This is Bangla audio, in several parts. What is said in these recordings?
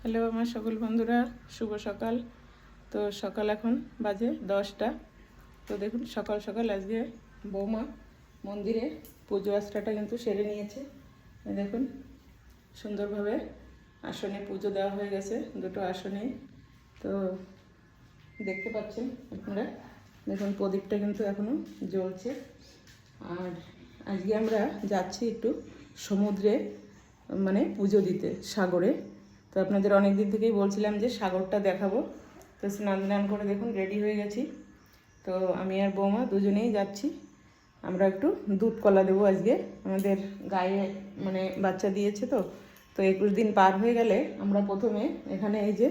হ্যালো আমার সকল বন্ধুরা, শুভ সকাল। তো সকাল এখন বাজে 10টা। তো দেখুন সকাল সকাল আজকে বৌমা মন্দিরে পুজো আশ্রাটা কিন্তু সেরে নিয়েছে। দেখুন সুন্দরভাবে আসনে পুজো দেওয়া হয়ে গেছে, দুটো আসনে। তো দেখতে পাচ্ছেন আপনারা, দেখুন প্রদীপটা কিন্তু এখনও জ্বলছে। আর আজকে আমরা যাচ্ছি একটু সমুদ্রে, মানে পুজো দিতে, সাগরে। তো আপনাদের অনেক দিন থেকেই বলছিলাম যে সাগরটা দেখাবো। তো স্নান করে দেখুন রেডি হয়ে গেছি। তো আমি আর বৌমা দুজনেই যাচ্ছি। আমরা একটু দুধ কলা দেবো আজকে, আমাদের গায়ে মানে বাচ্চা দিয়েছে। তো তো 21 দিন পার হয়ে গেলে আমরা প্রথমে এখানে এই যে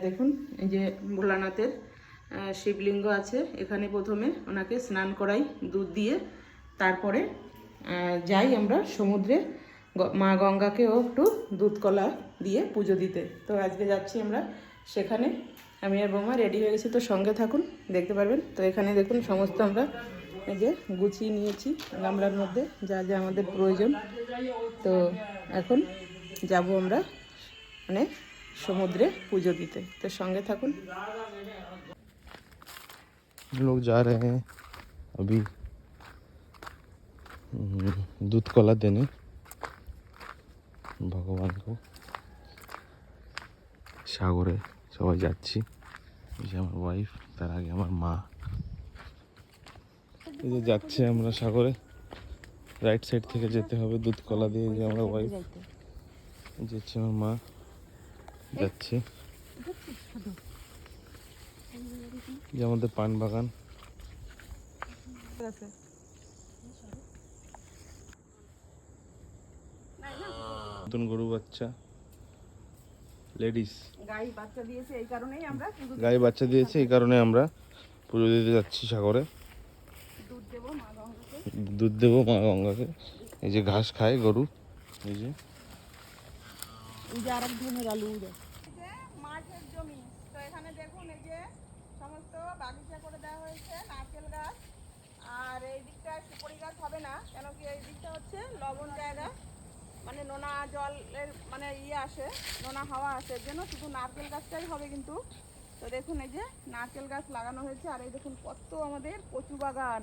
দেখুন, এই যে ভোলানাথের শিবলিঙ্গ আছে, এখানে প্রথমে ওনাকে স্নান করাই দুধ দিয়ে। তারপরে যাই আমরা সমুদ্রে মা গঙ্গাকেও একটু দুধ কলা দিয়ে পুজো দিতে। তো আজকে যাচ্ছি আমরা সেখানে। আমি আর বৌমা রেডি হয়ে গেছি, তো সঙ্গে থাকুন, দেখতে পারবেন। তো এখানে দেখুন সমস্ত আমরা এই যে গুছিয়ে নিয়েছি গামলার মধ্যে যা যা আমাদের প্রয়োজন। তো এখন যাব আমরা মানে সমুদ্রে পুজো দিতে। তো সঙ্গে থাকুন। लोग जा रहे हैं अभी दूध कला देने भगवान को সাগরে সবাই যাচ্ছি। এই যে আমার ওয়াইফ, তার আগে আমার মা। এই যে যাচ্ছে আমরা সাগরে, রাইট সাইড থেকে যেতে হবে দুধ কলা দিয়ে। যে আমরা ওয়াইফ যাচ্ছে, আমার মা যাচ্ছে। যে আমাদের পান বাগান, নতুন গরু বাচ্চা, লেডিস গাই বাচ্চা দিয়েছে, এই কারণেই আমরা গায়ে বাচ্চা দিয়েছে, এই কারণে আমরা পুজো দিতে যাচ্ছি সাগরে। দুধ দেবো মা গঙ্গাকে। দুধ দেবো মা গঙ্গাকে। এই যে ঘাস খায় গরু, এই যে আরেক ধরনের আলু মাঠের জমি। তো এখানে দেখুন এই যে সমস্ত বাগিচা করে দেওয়া হয়েছে, নারকেল গাছ। আর এই দিকটা সুপারি গাছ হবে না, কেন কি এই দিকটা হচ্ছে লবণ জায়গা, মানে নোনা জলের মানে আসে, নোনা হাওয়া আসে, এর জন্য শুধু নারকেল গাছটাই হবে কিন্তু। তো দেখুন এই যে নারকেল গাছ লাগানো হয়েছে। আর এই দেখুন কত আমাদের কচু বাগান,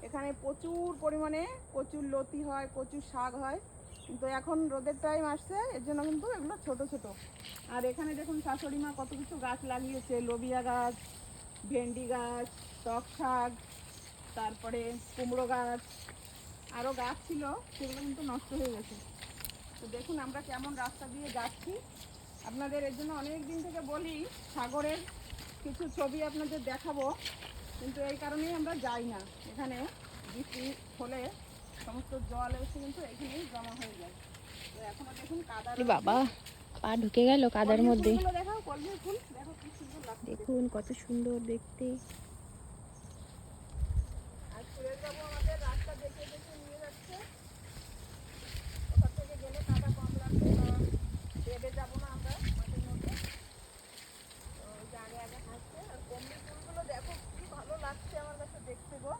এখানে প্রচুর পরিমাণে কচুর লতি হয়, কচুর শাক হয়। কিন্তু এখন রোদের টাইম আসছে, এর জন্য কিন্তু এগুলো ছোট ছোট। আর এখানে দেখুন শাশুড়ি মা কত কিছু গাছ লাগিয়েছে, লোবিয়া গাছ, ভেন্ডি গাছ, টক শাক, তারপরে কুমড়ো গাছ, আরও গাছ ছিল, সেগুলো কিন্তু নষ্ট হয়ে গেছে। তো দেখুন আমরা কেমন রাস্তা দিয়ে যাচ্ছি, আপনাদের এর জন্য অনেক দিন থেকে বলি সাগরের কিছু ছবি আপনাদের দেখাবো, কিন্তু এই কারণেই আমরা যাই না। এখানে বৃষ্টি হলে সমস্ত জল এসে কিন্তু এখানেই জমা হয়ে যায়। তো এখনো দেখুন কাদা, বাবা পা ঢুকে গেল কাদার মধ্যে। দেখাও কলমির ফুল, দেখো কি সুন্দর লাগছে, দেখুন কত সুন্দর দেখতে। আর সুরেশ বাবু আমাদের রাস্তা দেখে দেখে নিয়ে যাচ্ছে, কোথা থেকে গেলে কাদা কম লাগবে বা বেডে যাবো না আমরা মাঠের মধ্যে। তো ওই যে আগে আগে হাঁটছে। আর কলমির ফুলগুলো দেখো কি ভালো লাগছে আমার কাছে দেখতে গো,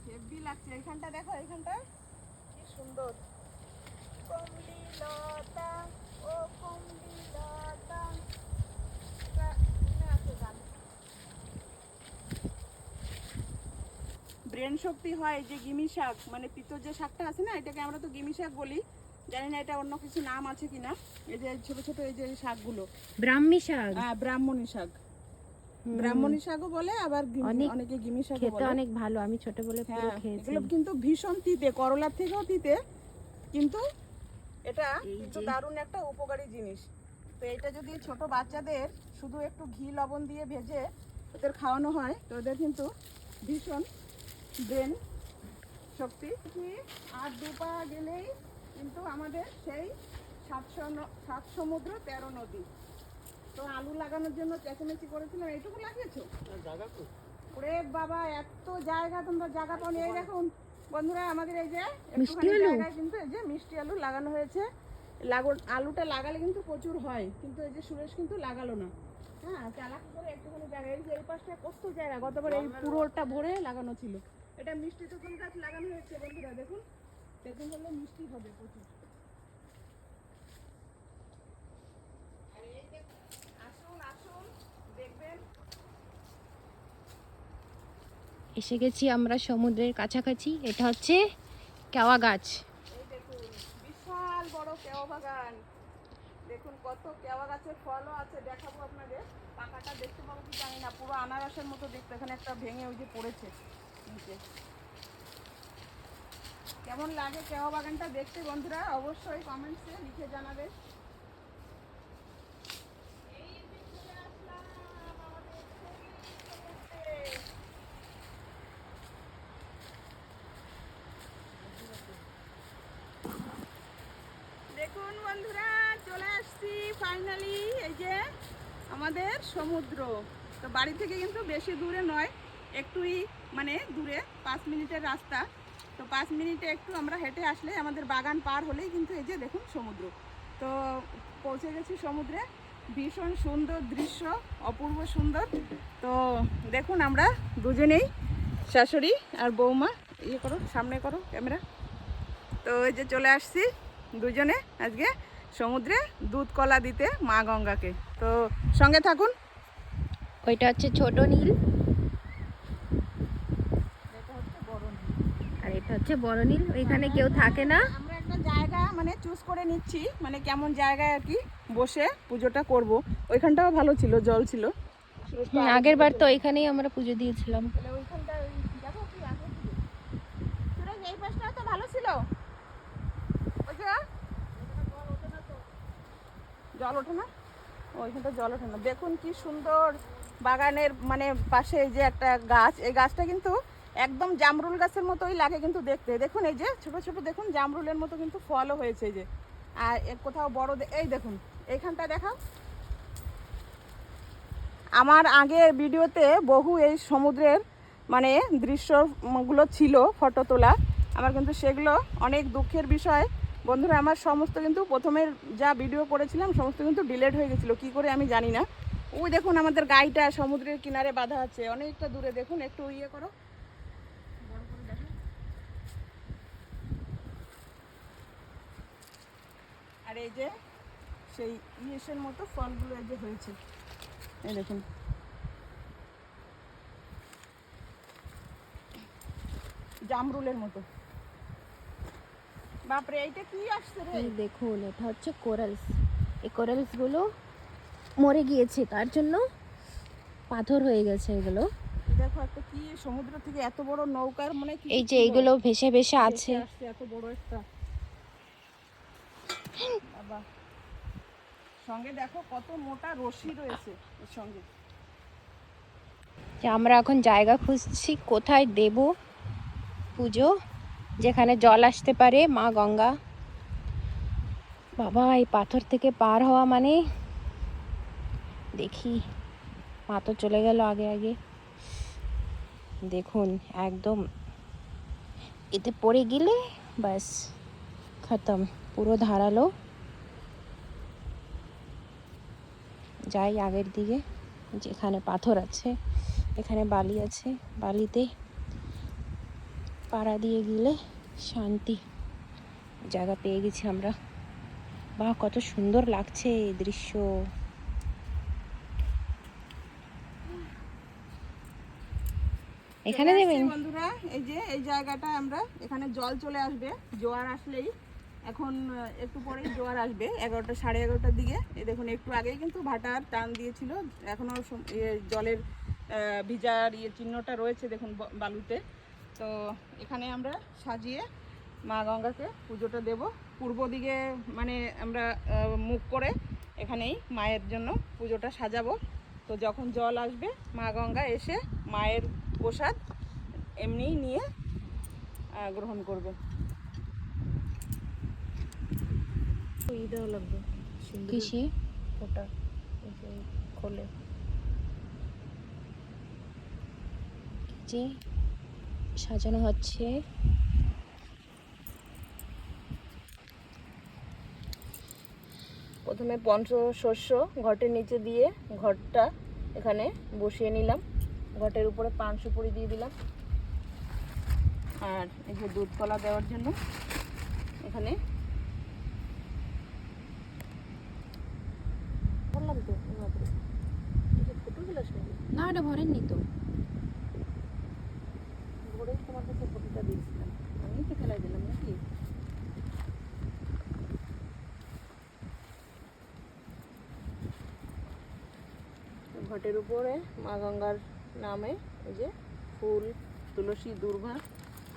হেভি লাগছে। এইখানটা দেখো, এইখানটা কি সুন্দর কমলি লতা, ও কমলি লতা, মনে আছে গান। ব্রেন শক্তি হয়। যে গিমি শাক, মানে পিতর যে শাকটা আছে না, এটাকে আমরা তো গিমি শাক বলি, জানি না এটা অন্য কিছু নাম আছে কিনা। এই যে ছোট ছোট এই যে শাকগুলো, ব্রাহ্মী শাক, হ্যাঁ ব্রাহ্মণী শাক, ব্রাহ্মণী শাকও বলে, আবার অনেকে গিমি শাক বলে। খেতে অনেক ভালো, আমি ছোট বলে পুরো খেয়েছি। এগুলো কিন্তু ভীষণ তিতে, করলার থেকেও তিতে, কিন্তু এটা কিন্তু দারুণ একটা উপকারী জিনিস। তো এটা যদি ছোট বাচ্চাদের শুধু একটু ঘি লবণ দিয়ে ভেজে ওদের খাওয়ানো হয়, তো ওদের কিন্তু ভীষণ ব্রেন শক্তি। আর 2 পা গেলেই কিন্তু আমাদের সেই 7 সমুদ্র 13 নদী। তো আলু লাগানোর জন্য চেঁচামেচি করেছিলাম, এইটুকু লাগিয়েছো ওরে বাবা, এত জায়গা তোমরা জায়গা পাও। এই দেখুন বন্ধুরা, আমাদের এই যে একটুখানি জায়গায় কিন্তু এই যে মিষ্টি আলু লাগানো হয়েছে। আলুটা লাগালে কিন্তু প্রচুর হয়, কিন্তু এই যে সুরেশ কিন্তু লাগালো না। হ্যাঁ, চালাকি করে একটুখানি জায়গা, এই যে এই পাশটা কত জায়গা, গতবার এই পুরোটা ভরে লাগানো ছিল। এটা মিষ্টি তুকুন গাছ লাগানো হয়েছে বন্ধুরা, দেখুন দেখুন, হলে মিষ্টি হবে প্রচুর। এসে গেছি আমরা সমুদ্রের কাছাকাছি। এটা হচ্ছে কেওয়া গাছ। এই দেখুন বিশাল বড় কেওয়া বাগান। দেখুন কত কেওয়া গাছের ফলও আছে, দেখাবো আপনাদের। পাকাটা দেখতে পাবো কি জানি না, পুরো আনারসের মতো দেখতে। এখানে একটা ভেঙে ওই যে পড়েছে নিচে। কেমন লাগে কেওয়া বাগানটা দেখতে বন্ধুরা অবশ্যই কমেন্টসে লিখে জানাবেন। দেখুন বন্ধুরা চলে আসছি ফাইনালি, এই যে আমাদের সমুদ্র। তো বাড়ি থেকে কিন্তু বেশি দূরে নয়, একটুই মানে দূরে, 5 মিনিটের রাস্তা। তো 5 মিনিটে একটু আমরা হেঁটে আসলে আমাদের বাগান পার হলেই কিন্তু এই যে দেখুন সমুদ্র। তো পৌঁছে গেছি সমুদ্রে, ভীষণ সুন্দর দৃশ্য, অপূর্ব সুন্দর। তো দেখুন আমরা দুজনেই, শাশুড়ি আর বৌমা, ইয়ে করো সামনে করো ক্যামেরা। তো এই যে চলে আসছি দুজনে আজকে সমুদ্রে দুধ কলা দিতে মা গঙ্গাকে। তো সঙ্গে থাকুন। ওইটা হচ্ছে ছোট নীল এটা হচ্ছে বড় নীল। আর এটা হচ্ছে বড় নীল। ওইখানে কেউ থাকে না। আমরা একটা জায়গা মানে চুজ করে নিচ্ছি, মানে কেমন জায়গায় আর কি বসে পুজোটা করব। ওইখানটাও ভালো ছিল, জল ছিল। আগের বার তো ওইখানেই আমরা পুজো দিয়েছিলাম। তাহলে ওইখানটা দেখো কি আছে। সুরেশ এই পাশটা তো ভালো ছিল। ওই যে জল ওঠে না, ওইখানটা জল ওঠে না। দেখুন কি সুন্দর বাগানের মানে পাশে এই যে একটা গাছ, এই গাছটা কিন্তু একদম জামরুল গাছের মতোই লাগে কিন্তু দেখতে। দেখুন এই যে ছোট ছোট দেখুন জামরুলের মতো কিন্তু ফলও হয়েছে এই যে। আর কোথাও বড় এই দেখুন এইখানটা দেখাও। আমার আগের ভিডিওতে বহু এই সমুদ্রের মানে দৃশ্যগুলো ছিল ফটো তোলা আমার, কিন্তু সেগুলো অনেক দুঃখের বিষয় বন্ধুরা। আমার সমস্ত কিন্তু প্রথমের যা ভিডিও করেছিলাম সমস্ত কিন্তু ডিলেট হয়ে গেছিলো, কী করে আমি জানি না। ওই দেখুন আমাদের গাড়িটা সমুদ্রের কিনারে বাঁধা আছে অনেকটা দূরে। দেখুন একটু ইয়ে করো, বড় করে দেখো। আর এই যে সেই ইয়েসের মতো ফলগুলো এই যে হয়েছে, এই দেখুন। জামরুলের মতো। বাপরে এইটা কি আসছে রে। এই দেখুন এটা হচ্ছে কোরালস। এই কোরালস গুলো মরে গিয়েছে, তার জন্য পাথর হয়ে গেছে এগুলো। দেখো একটা কি সমুদ্র থেকে এত বড় নৌকার মানে কি এই যে এইগুলো ভেসে ভেসে আছে। এত বড় একটা। বাবা সঙ্গে দেখো কত মোটা রশি রয়েছে এর সঙ্গে। যে আমরা এখন জায়গা খুঁজছি কোথায় দেব পুজো, যেখানে জল আসতে পারে মা গঙ্গা। বাবা এই পাথর থেকে পার হওয়া মানে, দেখি মা তো চলে গেল আগে আগে। দেখুন একদম এতে পড়ে গেলে বাস খতম, পুরো ধারালো। যাই আগের দিকে, যেখানে পাথর আছে এখানে বালি আছে, বালিতে পাড়া দিয়ে গেলে শান্তি। জায়গা পেয়ে গেছি আমরা। বাহ কত সুন্দর লাগছে এই দৃশ্য। এখানে দেবেন বন্ধুরা এই যে এই জায়গাটা আমরা, এখানে জল চলে আসবে জোয়ার আসলেই। এখন একটু পরেই জোয়ার আসবে 11টা 11:30টার দিকে। এই দেখুন একটু আগেই কিন্তু ভাটার টান দিয়েছিল, এখনও জলের ভিজার চিহ্নটা রয়েছে দেখুন বালুতে। তো এখানে আমরা সাজিয়ে মা গঙ্গাকে পুজোটা দেব। পূর্ব দিকে মানে আমরা মুখ করে এখানেই মায়ের জন্য পুজোটা সাজাবো। তো যখন জল আসবে মা গঙ্গা এসে মায়ের প্রসাদ এমনিই নিয়ে গ্রহণ করবে। লাগবে কৃষি ওটা খোলে যে সাজানো হচ্ছে। প্রথমে পঞ্চশস্য ঘটের নিচে দিয়ে ঘটটা এখানে বসিয়ে নিলাম, ঘটের উপরে পান সুপুরি দিয়ে দিলাম। আর এই যে দুধ কলা দেওয়ার জন্য এখানে না ওটা ভরেননি তো। বলেই তোমার কাছে প্রতিটা দিয়েছিলাম, আমি তো ফেলাই দিলাম নাকি। ঘটের উপরে মা গঙ্গার নামে এই যে ফুল, তুলসী, দূর্বা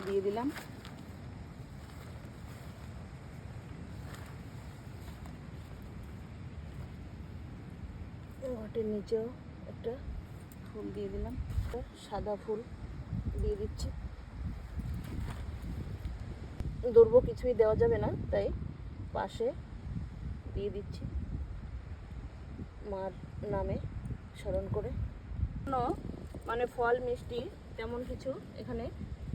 দিয়ে দিলাম। ঘটের নিচেও একটা ফুল দিয়ে দিলাম, সাদা ফুল দিয়ে দিচ্ছি। দূর্ব কিছুই দেওয়া যাবে না, তাই পাশে দিয়ে দিচ্ছি মার নামে স্মরণ করে। মানে ফল মিষ্টি তেমন কিছু এখানে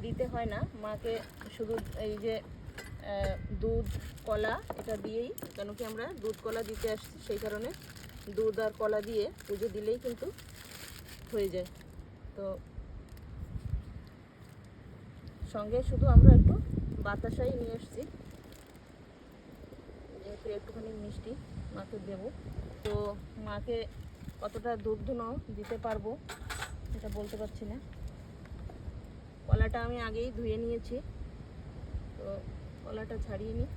দিতে হয় না মাকে, শুধু এই যে দুধ কলা এটা দিয়েই, কেন কি আমরা দুধ কলা দিতে আসছি, সেই কারণে দুধ আর কলা দিয়ে পুজো দিলেই কিন্তু হয়ে যায়। তো সঙ্গে শুধু আমরা একটু বাতাসাই নিয়ে এসছি, যেহেতু একটুখানি মিষ্টি মাকে দেব। তো মাকে কতটা দুধ ধুনো দিতে পারবো এটা বলতে পারছি না। কলাটা আমি আগেই ধুয়ে নিয়েছি, তো কলাটা ছাড়িয়ে নিই।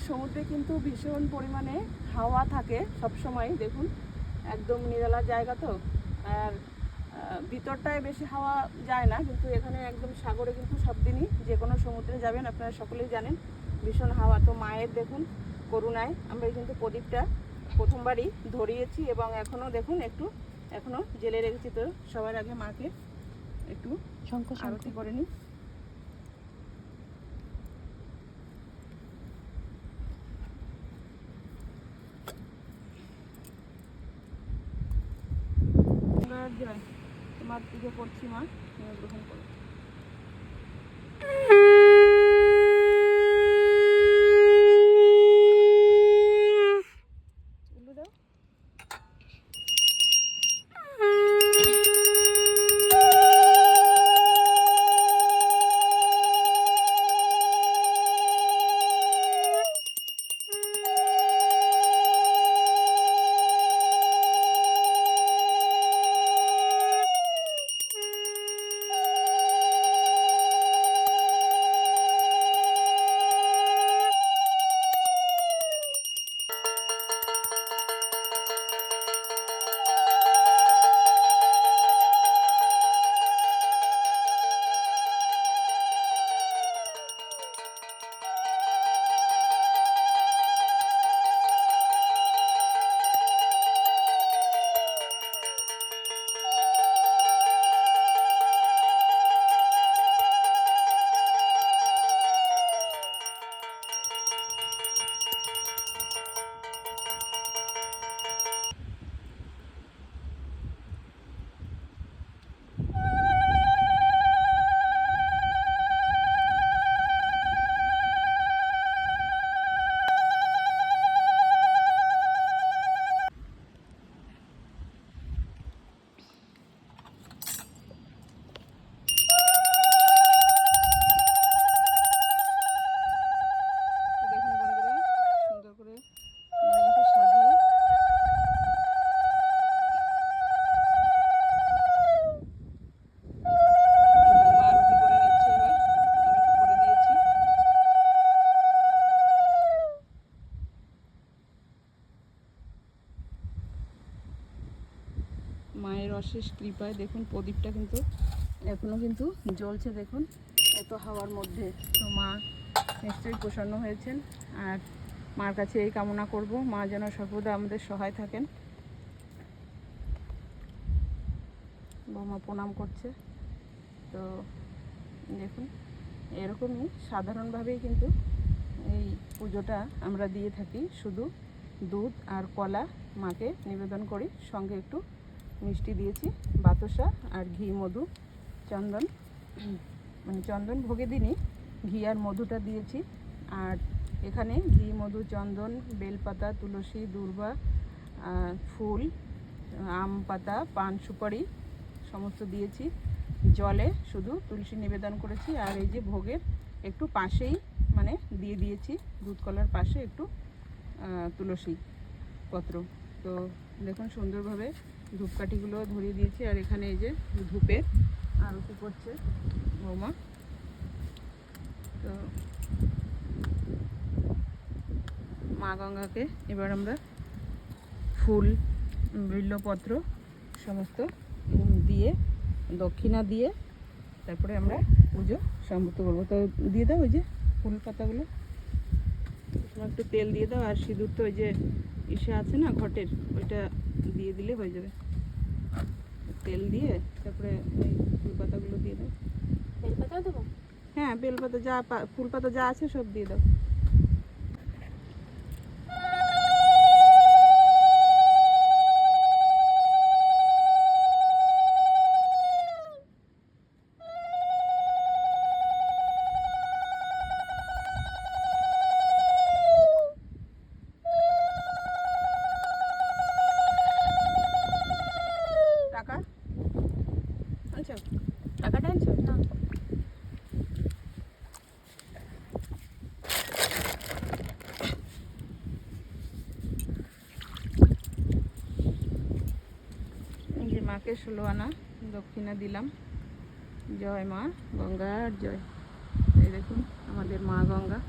সমুদ্রে কিন্তু ভীষণ পরিমাণে হাওয়া থাকে সব সময়, দেখুন একদম নিরালা জায়গা তো, আর ভিতরটায় বেশি হাওয়া যায় না, কিন্তু এখানে একদম সাগরে কিন্তু সব দিনই যে কোনো সমুদ্রে যাবেন আপনারা সকলেই জানেন ভীষণ হাওয়া। তো মায়ের দেখুন করুণায় আমরা কিন্তু প্রদীপটা প্রথমবারই ধরিয়েছি এবং এখনও দেখুন একটু এখনও জেলে রেখেছি। তো সবার আগে মাকে একটু আরতি করে নিই। জয়, তোমার পুজো করছি মা, তুমি গ্রহণ করো। মায়ের অশেষ কৃপায় দেখুন প্রদীপটা কিন্তু এখনও কিন্তু জ্বলছে, দেখুন এত হাওয়ার মধ্যে। তো মা নিশ্চয়ই প্রসন্ন হয়েছেন, আর মার কাছে এই কামনা করব মা যেন সর্বদা আমাদের সহায় থাকেন। বৌমা প্রণাম করছে। তো দেখুন এরকমই সাধারণভাবেই কিন্তু এই পুজোটা আমরা দিয়ে থাকি, শুধু দুধ আর কলা মাকে নিবেদন করি, সঙ্গে একটু মিষ্টি দিয়েছি, বাতাসা আর ঘি, মধু, চন্দন, মানে চন্দন ভোগে দিইনি, ঘি আর মধুটা দিয়েছি। আর এখানে ঘি, মধু, চন্দন, বেলপাতা, তুলসী, দূর্বা, ফুল, আম পাতা, পান সুপারি সমস্ত দিয়েছি। জলে শুধু তুলসী নিবেদন করেছি। আর এই যে ভোগের একটু পাশেই মানে দিয়ে দিয়েছি, দুধ কলার পাশে একটু তুলসী পত্র। তো দেখুন সুন্দরভাবে ধূপকাঠিগুলো ধরিয়ে দিয়েছি। আর এখানে এই যে ধূপের আরতি করছে বৌমা। তো মা গঙ্গাকে এবার আমরা ফুল, বিল্লপত্র সমস্ত দিয়ে, দক্ষিণা দিয়ে তারপরে আমরা পুজো সম্পূর্ণ করবো। তো দিয়ে দাও ওই যে ফুল পাতাগুলো, একটু তেল দিয়ে দাও। আর সিঁদুর তো ওই যে ইসে আছে না ঘটের, ওইটা দিয়ে দিলে হয়ে যাবে। তেল দিয়ে তারপরে এই ফুল পাতাগুলো দিয়ে দাও। বেলপাতাও দেবো? হ্যাঁ, বেলপাতা যা ফুল পাতা যা আছে সব দিয়ে দাও। টাকা আনছো? টাকাটা আনছো? না। এই যে মাকে 16 আনা দক্ষিণা দিলাম। জয় মা গঙ্গার জয়। এই দেখুন আমাদের মা গঙ্গা।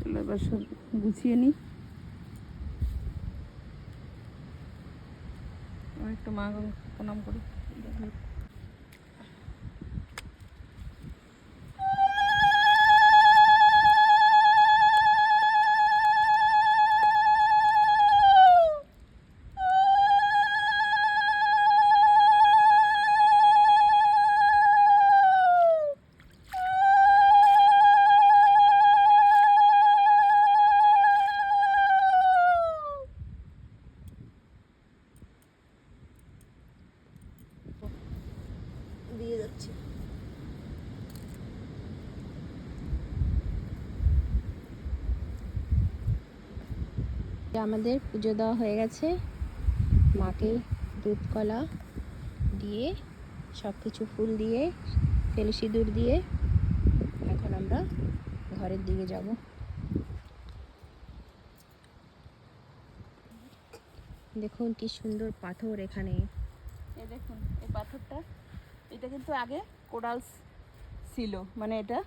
চলো এবার সব গুছিয়ে নিই। একটু মা গঙ্গা প্রণাম করি। দিয়ে যাচ্ছি। আমাদের পুজো দেওয়া হয়ে গেছে। মাকে দুধ কলা দিয়ে, সব কিছু ফুল দিয়ে, তেল সিঁদুর দিয়ে এখন আমরা ঘরের দিকে যাব। দেখুন কি সুন্দর পাথর এখানে। এই দেখুন এই পাথরটা, এটা কিন্তু আগে কোরালস ছিল, মানে এটা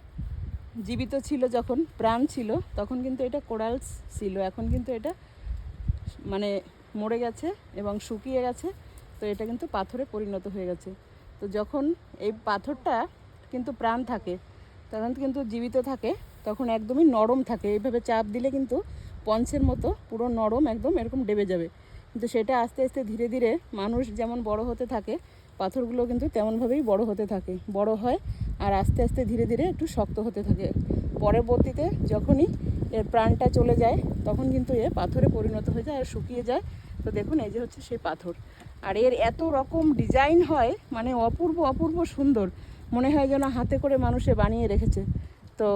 জীবিত ছিল যখন প্রাণ ছিল তখন কিন্তু এটা কোরালস ছিল। এখন কিন্তু এটা মানে মরে গেছে এবং শুকিয়ে গেছে। তো এটা কিন্তু পাথরে পরিণত হয়ে গেছে। তো যখন এই পাথরটা কিন্তু প্রাণ থাকে, তখন কিন্তু জীবিত থাকে, তখন একদমই নরম থাকে। এইভাবে চাপ দিলে কিন্তু পঞ্চের মতো পুরো নরম একদম এরকম ডেবে যাবে। কিন্তু সেটা আস্তে আস্তে ধীরে ধীরে মানুষ যেমন বড় হতে থাকে, পাথরগুলো কিন্তু তেমনভাবেই বড় হতে থাকে, বড় হয় আর আস্তে আস্তে ধীরে ধীরে একটু শক্ত হতে থাকে। পরবর্তীতে যখনই এর প্রাণটা চলে যায় তখন কিন্তু এ পাথরে পরিণত হয়ে যায় আর শুকিয়ে যায়। তো দেখুন এই যে হচ্ছে সেই পাথর। আর এর এত রকম ডিজাইন হয়, মানে অপূর্ব অপূর্ব সুন্দর, মনে হয় যেন হাতে করে মানুষে বানিয়ে রেখেছে। তো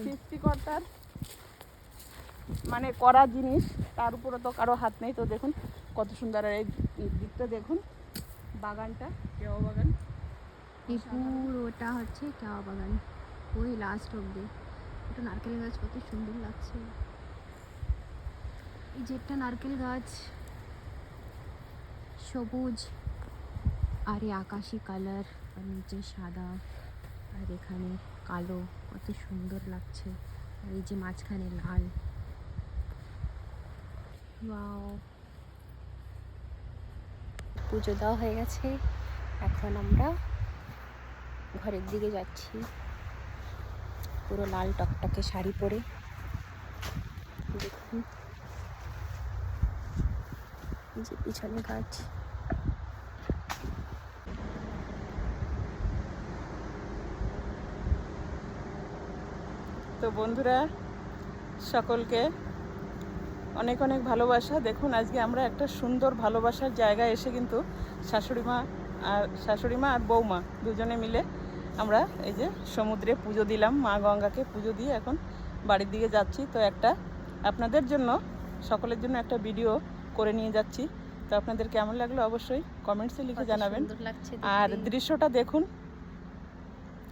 সৃষ্টিকর্তার মানে করা জিনিস, তার উপরে তো কারো হাত নেই। তো দেখুন কত সুন্দর। আর এই দিকটা দেখুন, বাগানটা, কেওয়া বাগান। এই পুরোটা হচ্ছে কেওয়া বাগান, ওই লাস্ট অব্দি। একটা নারকেল গাছ কত সুন্দর লাগছে। এই যে একটা নারকেল গাছ, সবুজ আর এই আকাশি কালার, আর নিচে সাদা আর এখানে কালো, কত সুন্দর লাগছে। আর এই যে মাঝখানে লাল। ওয়াও, পুজো দেওয়া হয়ে গেছে। এখন আমরা ঘরের দিকে যাচ্ছি, পুরো লাল টকটকে শাড়ি পরে। দেখুন এই যে পিছনে গাছ। তো বন্ধুরা, সকলকে অনেক অনেক ভালোবাসা। দেখুন আজকে আমরা একটা সুন্দর ভালোবাসার জায়গায় এসে কিন্তু শাশুড়ি মা আর বৌমা দুজনে মিলে আমরা এই যে সমুদ্রে পুজো দিলাম, মা গঙ্গাকে পুজো দিয়ে এখন বাড়ির দিকে যাচ্ছি। তো একটা আপনাদের জন্য, সকলের জন্য একটা ভিডিও করে নিয়ে যাচ্ছি। তো আপনাদের কেমন লাগলো অবশ্যই কমেন্টসে লিখে জানাবেন। সুন্দর লাগছে আর দেখতে। দৃশ্যটা দেখুন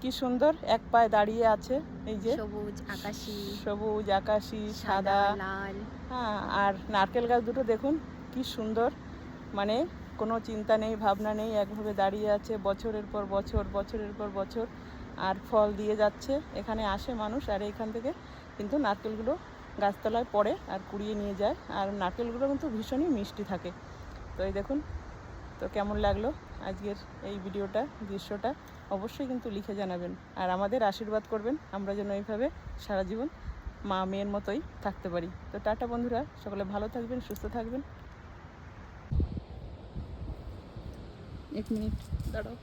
কি সুন্দর, এক পায়ে দাঁড়িয়ে আছে এই যে সবুজ আকাশি, সবুজ আকাশি সাদা সাদা, লাল। হ্যাঁ, আর নারকেল গাছ দুটো দেখুন কি সুন্দর, মানে কোনো চিন্তা নেই, ভাবনা নেই, একভাবে দাঁড়িয়ে আছে বছরের পর বছর, বছরের পর বছর, আর ফল দিয়ে যাচ্ছে। এখানে আসে মানুষ আর এইখান থেকে কিন্তু নারকেলগুলো গাছতলায় পড়ে আর কুড়িয়ে নিয়ে যায়। আর নারকেলগুলো কিন্তু ভীষণই মিষ্টি থাকে। তো এই দেখুন, তো কেমন লাগলো আজকের এই ভিডিওটা, দৃশ্যটা অবশ্যই কিন্তু লিখে জানাবেন। আর আমাদের আশীর্বাদ করবেন, আমরা যেন এইভাবে সারা জীবন মা মেয়ের মতোই থাকতে পারি। তো টাটা বন্ধুরা, সকলে ভালো থাকবেন, সুস্থ থাকবেন। 1 মিনিট দাঁড়াও।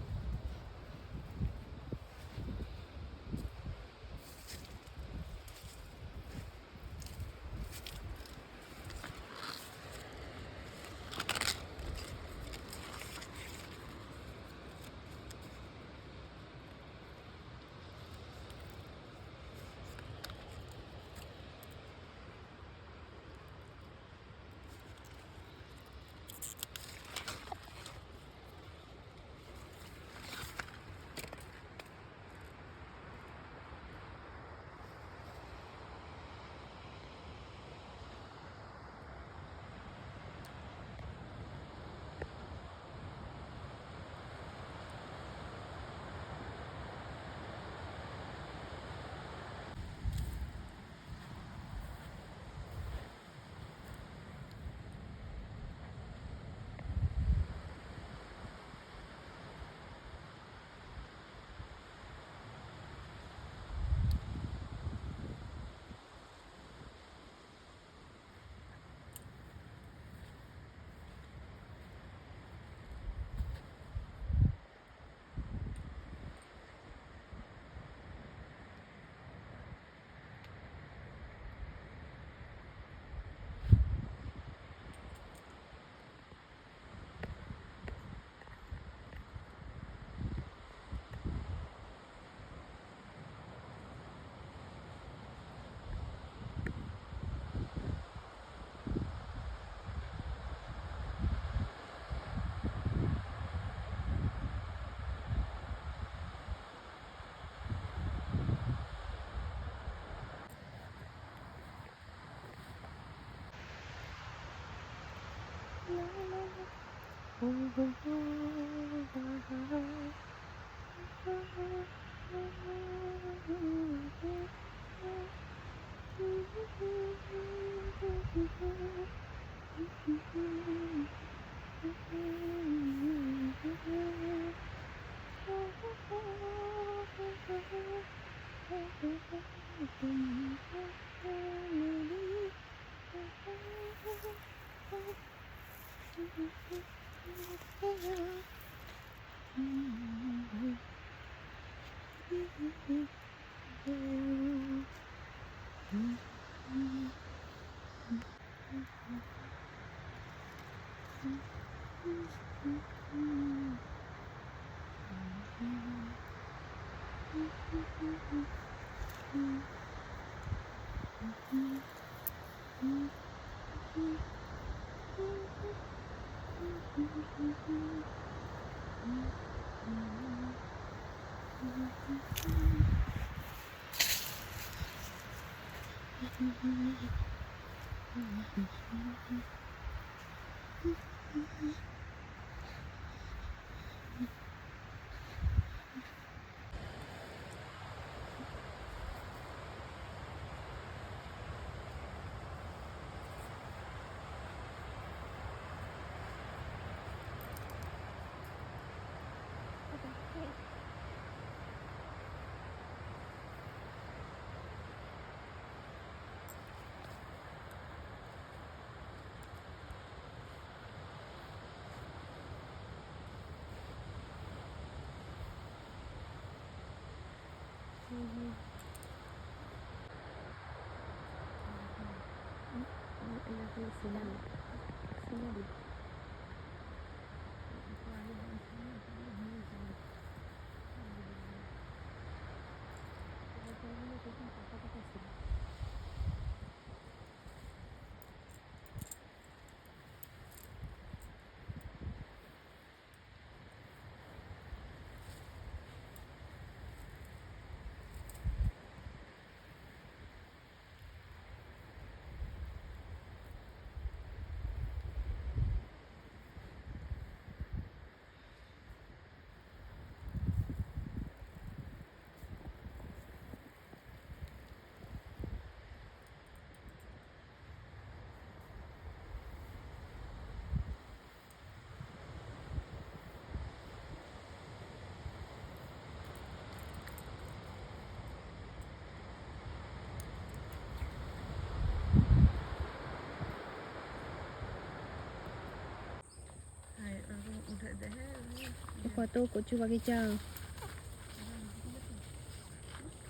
কত কচু বাগিচা।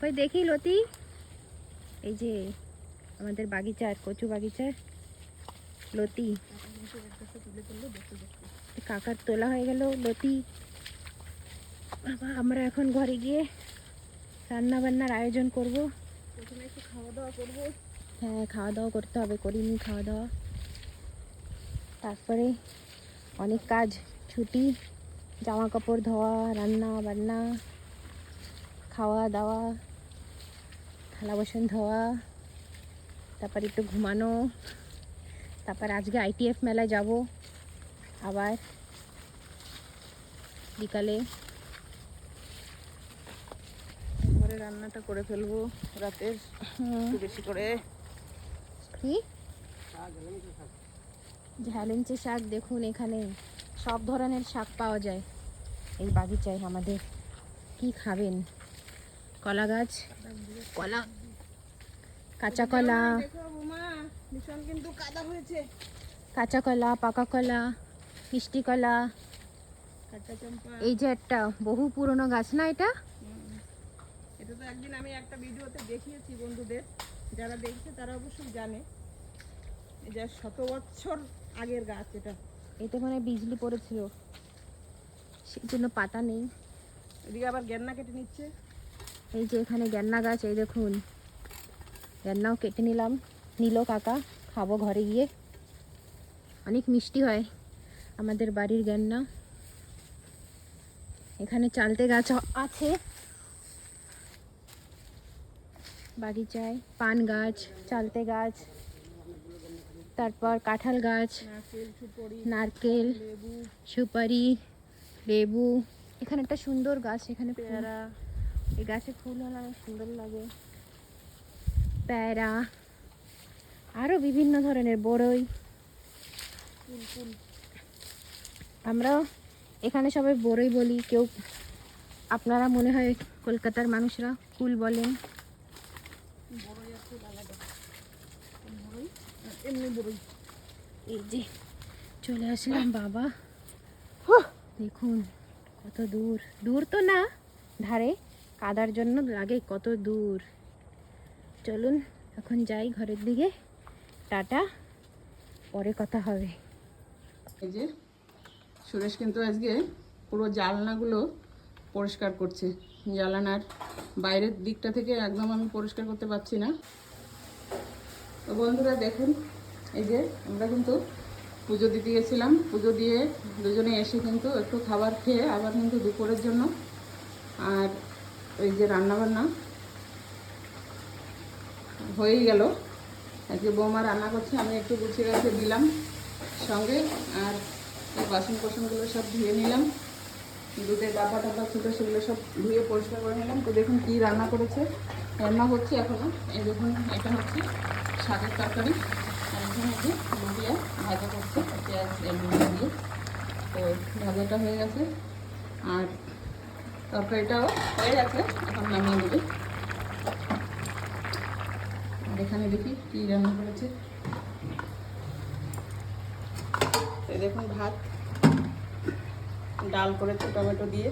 ওই দেখি লতি, এই যে আমাদের বাগিচার কচু বাগিচার লতি। কাকার তোলা হয়ে গেল লতি। বাবা, আমরা এখন ঘরে গিয়ে রান্না বান্নার আয়োজন করব। প্রথমে একটু খাওয়া দাওয়া করবো। হ্যাঁ, খাওয়া দাওয়া করতে হবে, করিনি খাওয়া দাওয়া। তারপরে অনেক কাজ, ছুটি, জামা কাপড় ধোয়া, রান্না বান্না, খাওয়া দাওয়া, থালা বাসন ধোয়া, তারপর একটু ঘুমানো। তারপর আজকে ITF মেলায় যাব আবার বিকালে। ঘরে রান্নাটা করে ফেলবো রাতের একটু বেশি করে। কি ঝালেঞ্চে শাক, দেখুন এখানে সব ধরনের শাক পাওয়া যায় এই বাগিচায় আমাদের। কি খাবেন? কলা গাছ, কলা, কাঁচা কলা, দেখো বৌমা, ভীষণ কিন্তু কাদা হয়েছে। কাঁচা কলা, পাকা কলা, মিষ্টি কলা। কাঁচা চম্পা। এই যে একটা বহু পুরনো গাছ না এটা? এটা তো একদিন আমি একটা ভিডিওতে দেখিয়েছি বন্ধুদের, যারা দেখছে তারা অবশ্যই জানে। এই যে 100 বছর আগের গাছ এটা। এতে মানে বিজলি পড়েছিল, সেই জন্য পাতা নেই। এদিকে আবার গেন্না কেটে নিচ্ছে। এই যে এখানে গেন্না গাছ, এই দেখুন গেন্নাও কেটে নিল কাকা, খাবো ঘরে গিয়ে। অনেক মিষ্টি হয় আমাদের বাড়ির গেন্না। এখানে চালতে গাছ আছে বাগিচায়, পান গাছ, চালতে গাছ, তারপর কাঁঠাল গাছ, নারকেল, সুপারি, নারকেল, লেবু, সুপারি, লেবু। এখানে একটা সুন্দর গাছ, এখানে ফুল। পেয়ারা। এই গাছে ফুল হলে অনেক সুন্দর লাগে। পেয়ারা, আরো বিভিন্ন ধরনের বড়ই। আমরা এখানে সবাই বড়ই বলি, কেউ আপনারা মনে হয় কলকাতার মানুষরা কুল বলেন। বড়ই আর ফুল আলাদা। বড়ই এমনি বড়ই। এই যে চলে আসলাম বাবা, দেখুন কত দূর। দূর তো না, ধারে, কাদার জন্য লাগে কত দূর। চলুন এখন যাই ঘরের দিকে। টাটা, পরে কথা হবে। এই যে সুরেশ কিন্তু আজকে পুরো জানলাগুলো পরিষ্কার করছে। জানালার বাইরের দিকটা থেকে একদম আমি পরিষ্কার করতে পারছি না। তো বন্ধুরা দেখুন, এই যে আমরা কিন্তু পুজো দিতে গেছিলাম। পুজো দিয়ে দুজনে এসে কিন্তু একটু খাবার খেয়ে আবার কিন্তু দুপুরের জন্য আর এই যে রান্নাবান্না হয়েই গেল। আজকে বৌমা রান্না করছে, আমি একটু গুছিয়ে রেখে দিলাম সঙ্গে। আর এই বাসন কোসনগুলো সব ধুয়ে নিলাম, দুধের ডাব্বা টাব্বা ছিল সেগুলো সব ধুয়ে পরিষ্কার করে নিলাম। তো দেখুন কী রান্না করেছে, রান্না হচ্ছে এখনও। এই দেখুন, এটা হচ্ছে শাকের তরকারি, আর এখানে হচ্ছে লুটিয়া ভাজা করছে পেঁয়াজ লুটিয়া দিয়ে। তো ভাজাটা হয়ে গেছে আর তরকারিটাও হয়ে গেছে, এখন নামিয়ে দেবে। আর এখানে দেখি কী রান্না করেছে। এই দেখুন ভাত, ডাল করেছে টমেটো দিয়ে।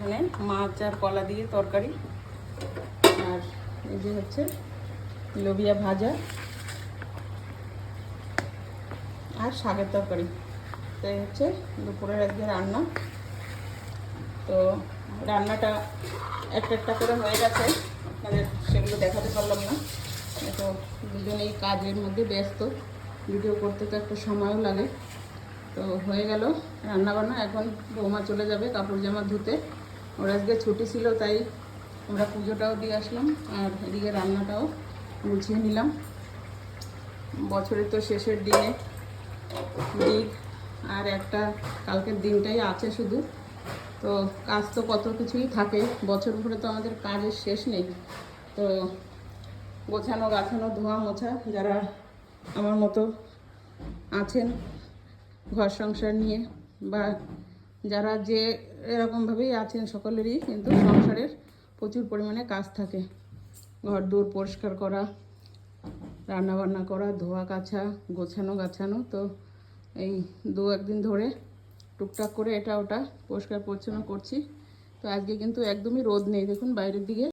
এখানে মাছ আর কলা দিয়ে তরকারি, আর এই যে হচ্ছে লোবিয়া ভাজা আর শাকের তরকারি। তো এই হচ্ছে দুপুরের আজকে রান্না। তো রান্নাটা একটা একটা করে হয়ে গেছে, আপনাদের সেগুলো দেখাতে পারলাম না। তো দুজনেই কাজের মধ্যে ব্যস্ত, ভিডিও করতে তো একটা সময়ও লাগে। তো হয়ে গেল রান্নাবান্না। এখন বৌমা চলে যাবে কাপড় জামা ধুতে, ওর আজকে ছুটি ছিল, তাই আমরা পুজোটাও দিয়ে আসলাম আর এদিকে রান্নাটাও গুছিয়ে নিলাম। বছরের তো শেষের দিনে দিক, আর একটা কালকের দিনটাই আছে শুধু। তো কাজ তো কত কিছুই থাকে, বছর ভরে তো আমাদের কাজের শেষ নেই। তো গোছানো গাছানো, ধোয়া মোছা, যারা আমার মতো আছেন ঘর সংসার নিয়ে, বা যারা যে এরকমভাবেই আছেন, সকলেরই কিন্তু সংসারের প্রচুর পরিমাণে কাজ থাকে। ঘর দূর পরিষ্কার করা, রান্নাবান্না করা, ধোয়া কাছা, গোছানো গাছানো। তো এই দু একদিন ধরে টুকটাক করে এটা ওটা পরিষ্কার পরিচ্ছন্ন করছি। তো আজকে কিন্তু একদমই রোদ নেই, দেখুন বাইরের দিকে